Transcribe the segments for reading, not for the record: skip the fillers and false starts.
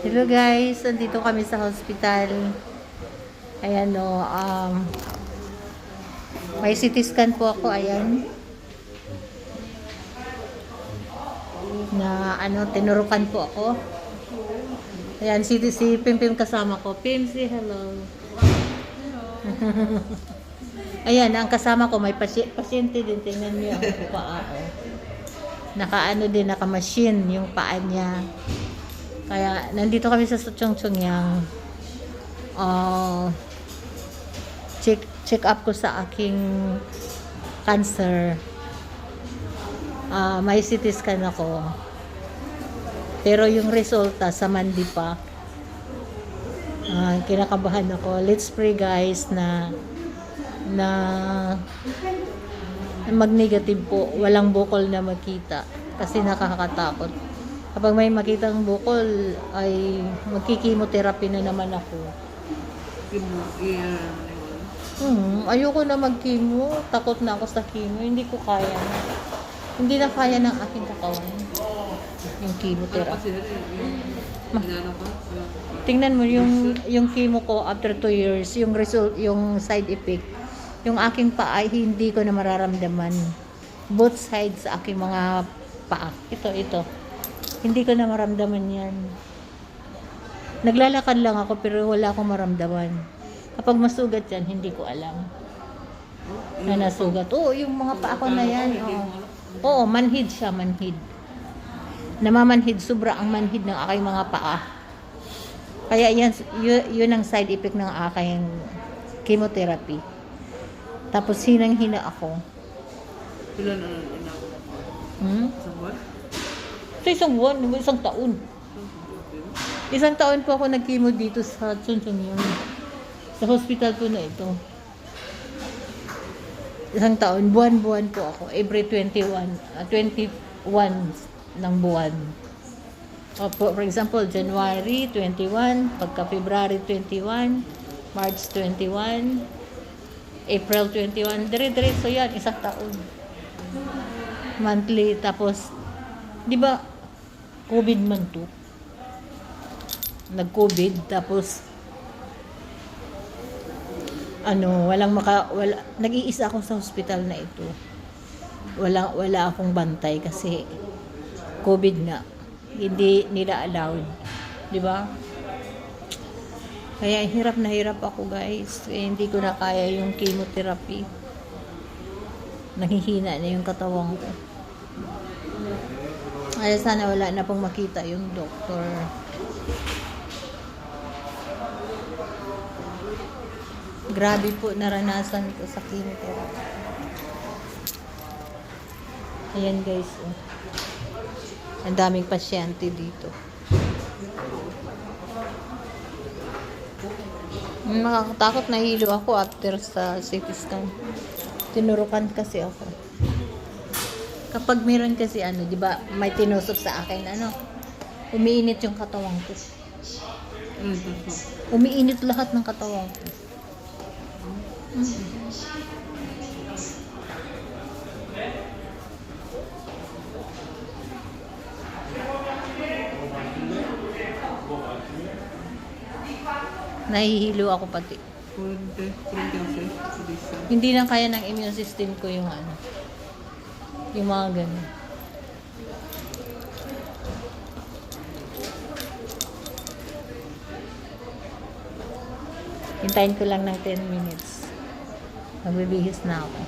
Hello guys, nandito kami sa hospital. Ayan o, may CT scan po ako, ayan. Na tinurukan po ako. Ayan, si Pim kasama ko. Pim, say hello. Ayan, ang kasama ko, may pasyente din. Tingnan niyo ang paa ko. Naka-machine yung paa niya. Kaya, nandito kami sa Chongchongyang. Check up ko sa aking cancer. May CT scan ako. Pero yung resulta sa Monday pa. Kinakabahan ako. Let's pray guys na mag-negative po. Walang bukol na makita. Kasi nakakatakot. Kapag may makitang bukol, ay magkikimotherapy na naman ako. Ayoko na mag-chemo. Takot na ako sa chemo. Hindi ko kaya. Hindi na kaya ng aking katawan. Yung chemotherapy. Tingnan mo yung chemo ko after 2 years, yung result, yung side effect. Yung aking paa ay hindi ko na mararamdaman. Both sides sa aking mga paa. Ito. Hindi ko na maramdaman yan. Naglalakad lang ako pero wala akong maramdaman. Kapag masugat yan, hindi ko alam. Na nasugat. Oo, yung mga paa ko na yan. Oo, manhid siya, manhid. Namamanhid, sobra ang manhid ng aking mga paa. Kaya yun ang side effect ng aking chemotherapy. Tapos hinang-hina ako. Ilan na inako? Isang buwan? Ito isang buwan, isang taon. Isang taon po ako nag-chemo dito sa Chongchongyang. Sa hospital po na ito. Isang taon, buwan-buwan po ako. Every 21 ng buwan. For example, January 21, pagka February 21, March 21, April 21, dire-diretso yan, isang taon. Monthly, tapos, di ba, COVID man to? Nag-COVID, tapos, nag-iisa ako sa hospital na ito. Wala akong bantay kasi COVID nga. Hindi nila allowed. Di ba? Kaya hirap na hirap ako guys. Kaya hindi ko na kaya yung chemotherapy. Nahihina na yung katawan ko. Kaya sana wala na pong makita yung doktor. Grabe po naranasan ko sa chemotherapy. Ayan guys. Ang daming pasyente dito. Nakakatakot, nahilo ako after sa CT scan. Tinurukan kasi ako. Kapag meron kasi di ba, may tinusok sa akin, umiinit yung katawan ko. Umiinit lahat ng katawan ko. Nahihilo ako pati. Hindi na kaya ng immune system ko yung yung mga ganun. Hintayin ko lang ng 10 minutes. Magbibihis na ako.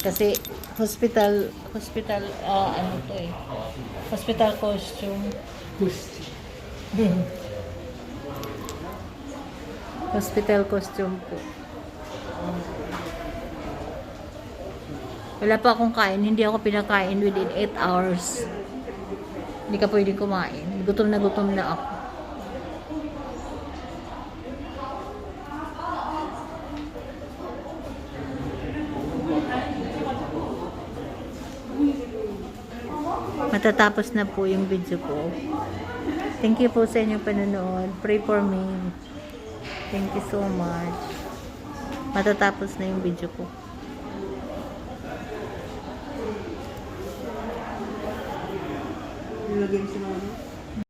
Kasi hospital hospital costume. Hospital costume po. Wala pa akong kain. Hindi ako pinakain within 8 hours. Hindi ka pwedeng kumain. Gutom na ako. Matatapos na po yung video ko. Thank you po sa inyong panonood. Pray for me. Thank you so much. Matatapos na yung video ko. Nilagay sa mga